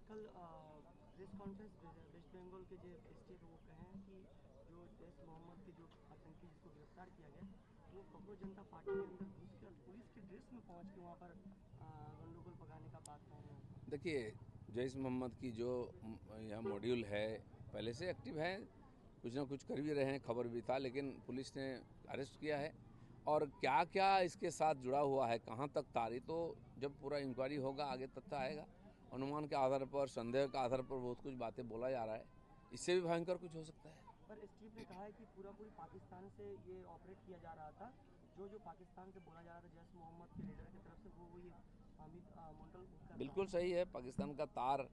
कल press conference waste Bengal के जो एसटीएफ वो कहे हैं कि जो जैश मोहम्मद के जो आतंकी जिसको गिरफ्तार किया गया वो कॉकरोच जनता पार्टी के अंदर घुस कर पुलिस के ड्रेस में पहुंच के वहाँ पर गंडगोल पकाने का बात कह रहे हैं। देखिए, जैश मोहम्मद की जो यहाँ मॉड्यूल है पहले से एक्टिव है, कुछ ना कुछ कर भी रहे हैं, खबर भी था, लेकिन पुलिस ने अरेस्ट किया है। और क्या क्या इसके साथ जुड़ा हुआ है, कहाँ तक तारी, तो जब पूरा इंक्वायरी होगा आगे तथ्य आएगा। अनुमान के आधार पर, संदेह के आधार पर बहुत कुछ बातें बोला जा रहा है, इससे भी भयंकर कुछ हो सकता है। पर एसटीएफ ने कहा है कि पूरी पाकिस्तान से ये ऑपरेट किया जा रहा था, जो पाकिस्तान से बोला जा रहा था जैश मोहम्मद के लीडर की तरफ से वो ये हामिद मुंटल बिल्कुल सही है। पाकिस्तान का तार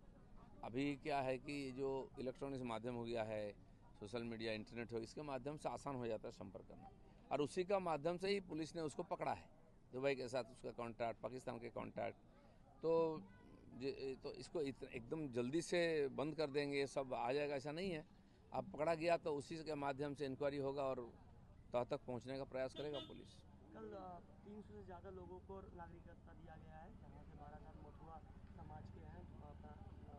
अभी क्या है कि जो इलेक्ट्रॉनिक्स माध्यम हो गया है, सोशल मीडिया, इंटरनेट हो, इसके माध्यम से आसान हो जाता है संपर्क करना, और उसी का माध्यम से ही पुलिस ने उसको पकड़ा है। दुबई के साथ उसका कॉन्टैक्ट, पाकिस्तान के कॉन्टैक्ट, तो इसको एकदम जल्दी से बंद कर देंगे, ये सब आ जाएगा, ऐसा नहीं है। अब पकड़ा गया तो उसी के माध्यम से इंक्वायरी होगा और तह तक पहुंचने का प्रयास करेगा पुलिस। कल 300 से ज़्यादा लोगों को नागरिकता दिया गया है, जहाँ से 12,000 मथुरा समाज के हैं।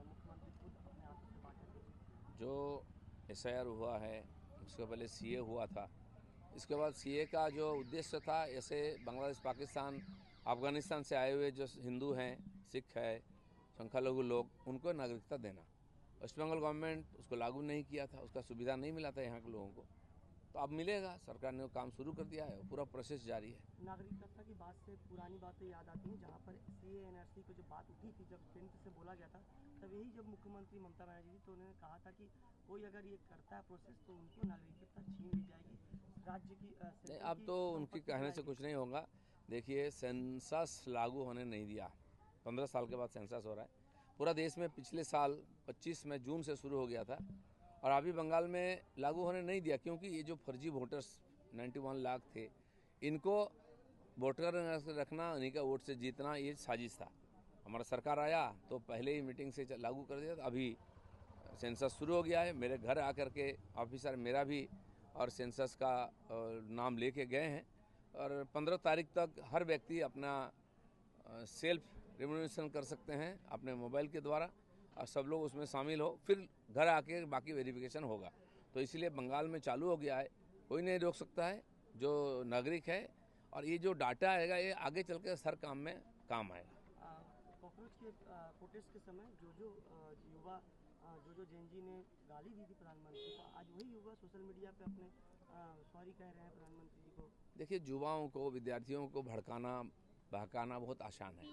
मुख्यमंत्री खुद अपने हाथों से बांटेंगे। जो एसआईआर हुआ है, उसके पहले सीए हुआ था, इसके बाद सीए का जो उद्देश्य था, ऐसे बांग्लादेश, पाकिस्तान, अफगानिस्तान से आए हुए जो हिंदू हैं, सिख है, संख्यालघु लोग, उनको नागरिकता देना। वेस्ट बंगाल गवर्नमेंट उसको लागू नहीं किया था, उसका सुविधा नहीं मिला था यहाँ के लोगों को, तो अब मिलेगा। सरकार ने वो काम शुरू कर दिया है, पूरा प्रोसेस जारी है। नागरिकता की बात से पुरानी बातें याद आती हैं, जहाँ पर सीए एनआरसी की जो बात उठी थी, जब केंद्र से बोला गया था, तब यही जब मुख्यमंत्री ममता बनर्जी थी तो उन्होंने कहा था कि कोई अगर ये करता है प्रोसेस तो उनको नागरिकता छीन ली जाएगी, राज्य की नहीं, अब तो उनकी कहने से कुछ नहीं होगा। देखिए, सेंसस लागू होने नहीं दिया, 15 साल के बाद सेंसस हो रहा है पूरा देश में। पिछले साल 25 में जून से शुरू हो गया था, और अभी बंगाल में लागू होने नहीं दिया, क्योंकि ये जो फर्जी वोटर्स 91 लाख थे, इनको वोटर रखना, उन्हीं का वोट से जीतना, ये साजिश था। हमारा सरकार आया तो पहले ही मीटिंग से लागू कर दिया था। अभी सेंसस शुरू हो गया है, मेरे घर आकर के ऑफिसर मेरा भी और सेंसस का नाम लेके गए हैं, और 15 तारीख तक हर व्यक्ति अपना सेल्फ रिन्यूएशन कर सकते हैं अपने मोबाइल के द्वारा, और सब लोग उसमें शामिल हो, फिर घर आके बाकी वेरिफिकेशन होगा। तो इसलिए बंगाल में चालू हो गया है, कोई नहीं रोक सकता है जो नागरिक है। और ये जो डाटा आएगा, ये आगे चल के हर काम में काम आएगा। कॉकरोच के प्रोटेस्ट के समय जो युवा जो जेनजी ने गाली दी थी प्रधानमंत्री को, आज वही युवा सोशल मीडिया पे अपने सॉरी कह रहे हैं प्रधानमंत्री जी को। देखिए, युवाओं को, विद्यार्थियों को भड़काना, बहकाना बहुत आसान है,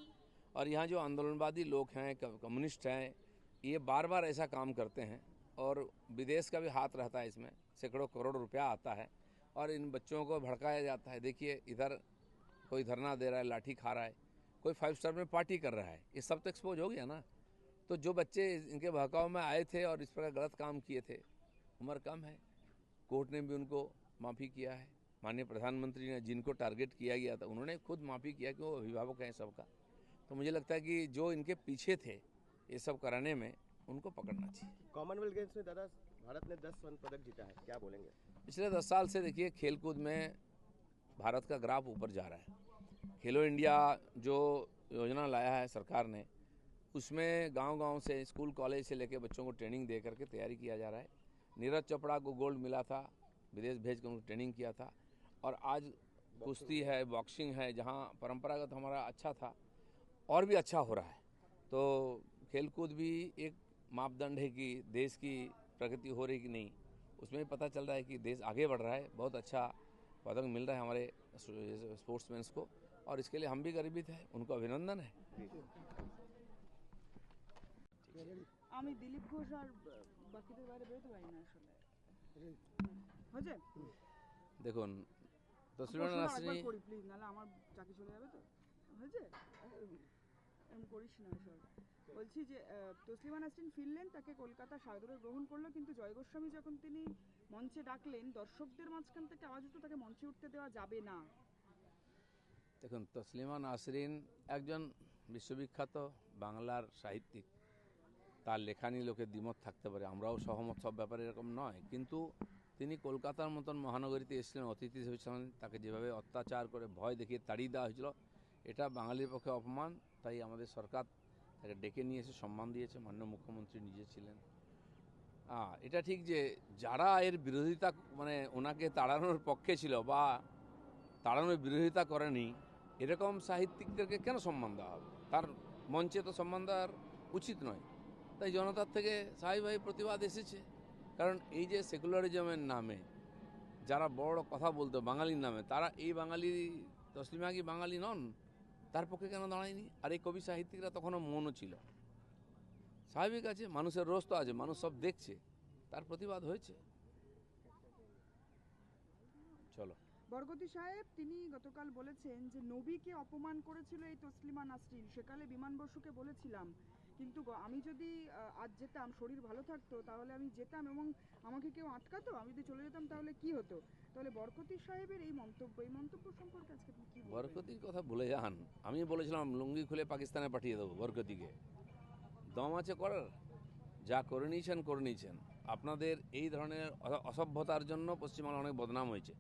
और यहाँ जो आंदोलनवादी लोग हैं, कम्युनिस्ट हैं, ये बार बार ऐसा काम करते हैं, और विदेश का भी हाथ रहता है इसमें, सैकड़ों करोड़ रुपया आता है, और इन बच्चों को भड़काया जाता है। देखिए, इधर कोई धरना दे रहा है, लाठी खा रहा है, कोई 5 स्टार में पार्टी कर रहा है, ये सब तो एक्सपोज हो गया ना। तो जो बच्चे इनके बहकाव में आए थे और इस प्रकार गलत काम किए थे, उम्र कम है, कोर्ट ने भी उनको माफ़ी किया है। माननीय प्रधानमंत्री ने, जिनको टारगेट किया गया था, उन्होंने खुद माफ़ी किया कि वो अभिभावक हैं सबका। तो मुझे लगता है कि जो इनके पीछे थे ये सब कराने में, उनको पकड़ना चाहिए। कॉमनवेल्थ गेम्स में दादा भारत ने 10 स्वर्ण पदक जीता है, क्या बोलेंगे? पिछले 10 साल से देखिए, खेलकूद में भारत का ग्राफ ऊपर जा रहा है। खेलो इंडिया जो योजना लाया है सरकार ने, उसमें गांव-गांव से, स्कूल कॉलेज से लेकर बच्चों को ट्रेनिंग दे करके तैयारी किया जा रहा है। नीरज चोपड़ा को गोल्ड मिला था, विदेश भेज कर उनको ट्रेनिंग किया था, और आज कुश्ती है, बॉक्सिंग है, जहां परंपरागत हमारा अच्छा था, और भी अच्छा हो रहा है। तो खेलकूद भी एक मापदंड है कि देश की प्रगति हो रही कि नहीं, उसमें भी पता चल रहा है कि देश आगे बढ़ रहा है। बहुत अच्छा पदक मिल रहा है हमारे स्पोर्ट्समैन्स को, और इसके लिए हम भी गर्वित हैं, उनको अभिनंदन है। আমি দিলীপ ঘোষ আর বাকিদের বাইরে বেরোতে পারি না আসলে। হয়েছে? দেখুন, তসলিমা নাসরিন করি প্লিজ, নাহলে আমার চাকরি চলে যাবে তো। হয়েছে? এরকম করিস না আসলে। বলছি যে তসলিমা নাসরিন ফিরলেন, তাকে কলকাতা সাদরে গ্রহণ করলো, কিন্তু জয় গোস্বামী যখন তিনি মঞ্চে ডাকলেন, দর্শকদের মাঝখান থেকে আওয়াজ উঠলো তাকে মঞ্চে উঠতে দেওয়া যাবে না। দেখুন, তসলিমা নাসরিন একজন বিশ্ববিখ্যাত বাংলার সাহিত্যিক, তার লেখা নিয়ে লোকের দ্বিমত থাকতে পারে, আমরাও সহমত সব ব্যাপারে এরকম নয়, কিন্তু তিনি কলকাতার মতন মহানগরীতে এসেছিলেন, অতিথি হিসেবে, তাকে যেভাবে অত্যাচার করে ভয় দেখিয়ে তাড়িয়ে দেওয়া হয়েছিল, এটা বাঙালির পক্ষে অপমান। তাই আমাদের সরকার তাকে ডেকে নিয়ে এসে সম্মান দিয়েছে, মাননীয় মুখ্যমন্ত্রী নিজে ছিলেন। এটা ঠিক যে যারা এর বিরোধিতা মানে ওনাকে তাড়ানোর পক্ষে ছিল বা তাড়ানোর বিরোধিতা করেনি, এরকম সাহিত্যিকদেরকে কেন সম্মান দেওয়া হবে? তার মঞ্চে তো সম্মান দেওয়ার উচিত নয়। তাই জনতার থেকে স্বাভাবিকভাবে প্রতিবাদ এসেছে। কারণ এই যে সেকুলারিজমের নামে যারা বড় কথা বলতো বাঙালির নামে, তারা এই বাঙালি তসলিমা কি বাঙালি নন? তার পক্ষে কেন দাঁড়ায়নি? আর এই কবি সাহিত্যিকরা তখনও মৌন ছিল। স্বাভাবিক আছে, মানুষের রোষ তো আছে, মানুষ সব দেখছে, তার প্রতিবাদ হয়েছে। চলো। বরকতি সাহেব তিনি গতকাল বলেছেন যে নবীকে অপমান করেছিল এই তসলিমা নাসরিন, সেকালে বিমান বসুকে বলেছিলাম, কিন্তু আমি যদি আজ যেতাম, শরীর ভালো থাকতো, তাহলে আমি যেতাম এবং আমাকে কেউ আটকাতো, আমি যদি চলে যেতাম তাহলে কি হতো? তাহলে বরকতি সাহেবের এই মন্তব্য সম্পর্কে আজকে আপনি কি বলবেন? বরকতির কথা ভুলে যান। আমি বলেছিলাম লুঙ্গি খুলে পাকিস্তানে পাঠিয়ে দেবো বরকতিকে। দম আছে করার? যা করে নিয়েছেন। আপনাদের এই ধরনের অসভ্যতার জন্য পশ্চিমবাংলা অনেক বদনাম হয়েছে,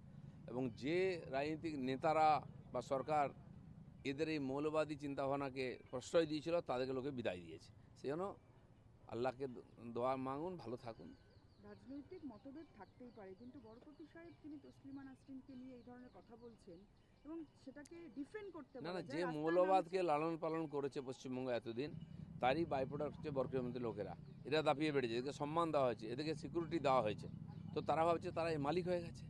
এবং যে রাজনৈতিক নেতারা বা সরকার এদের এই মৌলবাদী চিন্তাভাবনাকে প্রশ্রয় দিয়েছিল, তাদেরকে লোকে বিদায় দিয়েছে। সেজন্য আল্লাহকে দোয়া মাঙুন, ভালো থাকুন। রাজনৈতিক মতভেদ থাকতেই পারে, কিন্তু বরকতি সাহেব তিনি তসলিমা নাসরিনকে নিয়ে এই ধরনের কথা বলছেন এবং সেটাকে ডিফেন্ড করতে না, বলা যায়। যে রাস্তায় মৌলবাদকে নামছে- লালন পালন করেছে পশ্চিমবঙ্গ এতদিন, তারই বাইপ্রোডাক্ট হচ্ছে বরকতি লোকেরা। এরা দাপিয়ে বেড়েছে, এদেরকে সম্মান দেওয়া হয়েছে, এদেরকে সিকিউরিটি দেওয়া হয়েছে, তো তারা ভাবছে তারা এই মালিক হয়ে গেছে।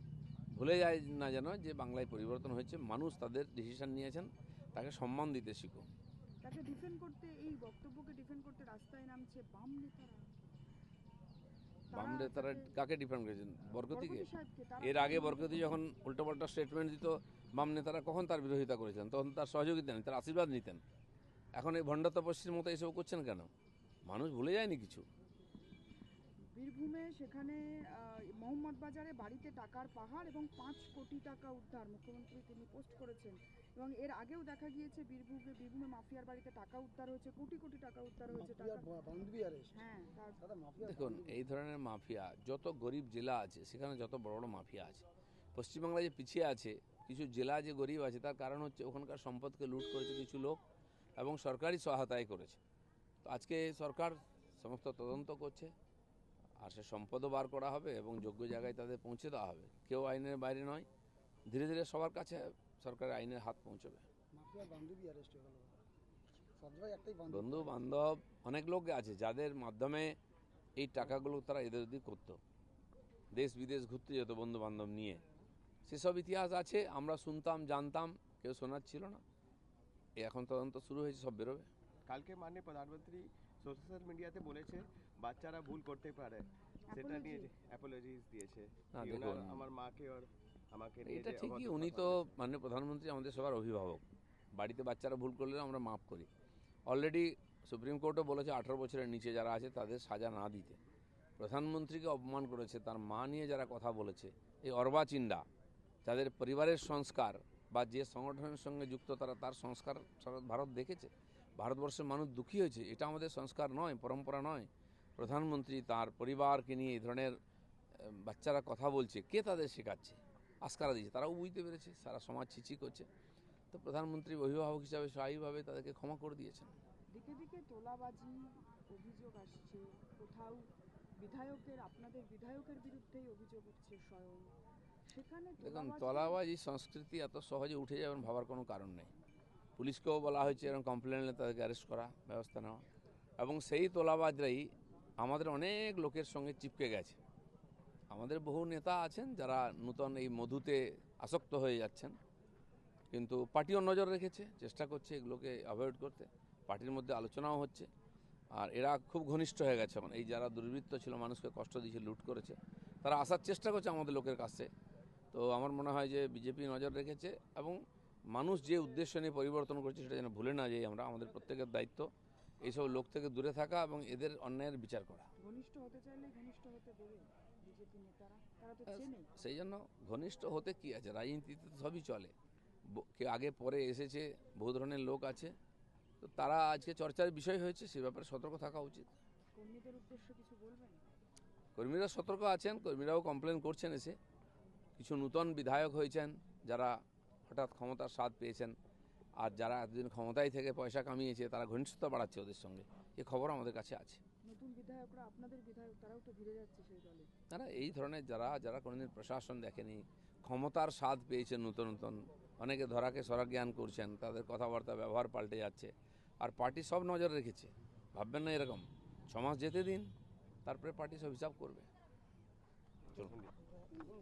ভুলে যায় না যেন যে বাংলায় পরিবর্তন হয়েছে, মানুষ তাদের ডিসিশন নিয়েছেন, তাকে সম্মান দিতে শিখো। তাকে ডিফেন্ড করতে, এই বক্তব্যকে ডিফেন্ড করতে রাস্তায় নামছে বাম নেতারা। বাম নেতারা কাকে ডিফেন্ড করেছেন? বরকতিকে। বরকতি সাহেবকে তারা এর আগে বরকতি যখন উল্টোপাল্টা স্টেটমেন্ট দিত, বাম নেতারা কখন তার বিরোধিতা করেছেন? তখন তার সহযোগিতা নিতেন, তার আশীর্বাদ নিতেন। এখন এই ভণ্ড তপস্বীর মতো এসব করছেন কেন? মানুষ ভুলে যায়নি কিছু। বীরভূমে সেখানে মোহাম্মদ বাজারে বাড়িতে টাকার পাহাড় এবং 5 কোটি টাকা উদ্ধার, মুখ্যমন্ত্রী তিনি পোস্ট করেছেন। এবং এর আগেও দেখা গিয়েছে বীরভূমে মাফিয়ার বাড়িতে টাকা উদ্ধার হয়েছে, কোটি কোটি টাকা উদ্ধার হয়েছে। হ্যাঁ, দেখুন, এই ধরনের মাফিয়া যত গরিব জেলা আছে, সেখানে যত বড় বড় মাফিয়া আছে। পশ্চিমবাংলা যে পিছিয়ে আছে, কিছু জেলা যে গরিব আছে, তার কারণ হচ্ছে ওখানকার সম্পদকে লুট করেছে কিছু লোক এবং সরকারি সহায়তায় করেছে। তো আজকে সরকার সমস্ত তদন্ত করছে, আর সে সম্পদও বার করা হবে এবং যোগ্য জায়গায় তাদের পৌঁছে দেওয়া হবে। কেউ আইনের বাইরে নয়, ধীরে ধীরে সবার কাছে সরকারের আইনের হাত পৌঁছবে। বন্ধু বান্ধব অনেক লোক আছে যাদের মাধ্যমে এই টাকাগুলো তারা এদের ওদিক করতো, দেশ বিদেশ ঘুরতে যেত বন্ধু বান্ধব নিয়ে। সেসব ইতিহাস আছে, আমরা শুনতাম, জানতাম, কেউ শোনাচ্ছিল না। এখন তদন্ত শুরু হয়েছে, সব বেরোবে। কালকে মাননীয় প্রধানমন্ত্রী সোশ্যাল মিডিয়াতে বলেছে বাচ্চারা ভুল করতে পারে, সেটা নিয়ে অ্যাপোলজিস দিয়েছে। না, কি দেখুন, ওনার আমার মাকে আর আমাকে নিয়ে এটা যে ঠিকই, অভদ্র উনি কথা তো বলেছে। মাননীয় প্রধানমন্ত্রী আমাদের সবার অভিভাবক। বাড়িতে বাচ্চারা ভুল করলে আমরা মাফ করি। অলরেডি সুপ্রিম কোর্টও বলেছে 18 বছরের নিচে যারা আছে তাদের সাজা না দিতে। প্রধানমন্ত্রীকে অপমান করেছে, তার মা নিয়ে যারা কথা বলেছে, এই অর্বাচিন্ডা, যাদের পরিবারের সংস্কার বা যে সংগঠনের সঙ্গে যুক্ত তারা, তার সংস্কার সারা ভারত দেখেছে। ভারতবর্ষের মানুষ দুঃখী হয়েছে। এটা আমাদের সংস্কার নয়, পরম্পরা নয়। প্রধানমন্ত্রী তার পরিবারকে নিয়ে এই ধরনের বাচ্চারা কথা বলছে, কে তাদের শেখাচ্ছে, আস্কারা দিয়েছে, তারাও বুঝতে পেরেছে, সারা সমাজ ছিচি করছে। তো প্রধানমন্ত্রী অভিভাবক হিসাবে স্বাভাবিকভাবে তাদেরকে ক্ষমা করে দিয়েছেন। দিকে দিকে তোলাবাজি অভিযোগ আসছে, কোথাও আপনাদের বিধায়কের বিরুদ্ধেই অভিযোগ উঠছে স্বয়ং। সেখানে দেখুন, তোলাবাজি সংস্কৃতি এত সহজে উঠে যাবেন ভাবার কোনো কারণ নেই। পুলিশকেও বলা হয়েছে এরকম কমপ্লেন এলে তাদেরকে অ্যারেস্ট করা, ব্যবস্থা নেওয়া। এবং সেই তোলাবাজরাই আমাদের অনেক লোকের সঙ্গে চিপকে গেছে। আমাদের বহু নেতা আছেন যারা নূতন এই মধুতে আসক্ত হয়ে যাচ্ছেন, কিন্তু পার্টিও নজর রেখেছে, চেষ্টা করছে এগুলোকে অ্যাভয়েড করতে। পার্টির মধ্যে আলোচনাও হচ্ছে, আর এরা খুব ঘনিষ্ঠ হয়ে গেছে। এখন এই যারা দুর্বৃত্ত ছিল, মানুষকে কষ্ট দিয়েছে, লুট করেছে, তারা আসার চেষ্টা করছে আমাদের লোকের কাছে। তো আমার মনে হয় যে বিজেপি নজর রেখেছে, এবং মানুষ যে উদ্দেশ্য নিয়ে পরিবর্তন করছে সেটা যেন ভুলে না যাই আমরা। আমাদের প্রত্যেকের দায়িত্ব এইসব লোক থেকে দূরে থাকা এবং এদের অন্যায়ের বিচার করা। ঘনিষ্ঠ হতে চাইলে ঘনিষ্ঠ হতে দেবে বিজেপি নেতারা, তারা তো চেনে। সেই জন্য ঘনিষ্ঠ হতে কি আছে, রাজনীতিতে তো সবই চলে। কেউ আগে পরে এসেছে, বহু ধরনের লোক আছে, তো তারা আজকে চর্চার বিষয় হয়েছে, সে ব্যাপারে সতর্ক থাকা উচিত। কর্মীদের উদ্দেশ্যে কিছু বলবেন? কর্মীরা সতর্ক আছেন, কর্মীরাও কমপ্লেন করছেন এসে। কিছু নূতন বিধায়ক হয়েছেন যারা হঠাৎ ক্ষমতার স্বাদ পেয়েছেন, আর যারা এতদিন ক্ষমতায় থেকে পয়সা কামিয়েছে তারা ঘনিষ্ঠতা বাড়াচ্ছে ওদের সঙ্গে, এ খবর আমাদের কাছে আছে। নতুন বিধায়করা, আপনাদের বিধায়ক, তারাও তো ঘিরে যাচ্ছে সেই দলে। তারা এই ধরনের যারা কোনোদিন প্রশাসন দেখেনি, ক্ষমতার স্বাদ পেয়েছেন নতুন নতুন, অনেকে ধরাকে সরাজ্ঞান করছেন, তাদের কথাবার্তা ব্যবহার পাল্টে যাচ্ছে। আর পার্টি সব নজরে রেখেছে, ভাববেন না এরকম 6 মাস যেতে দিন, তারপরে পার্টি সব হিসাব করবে। চলুন।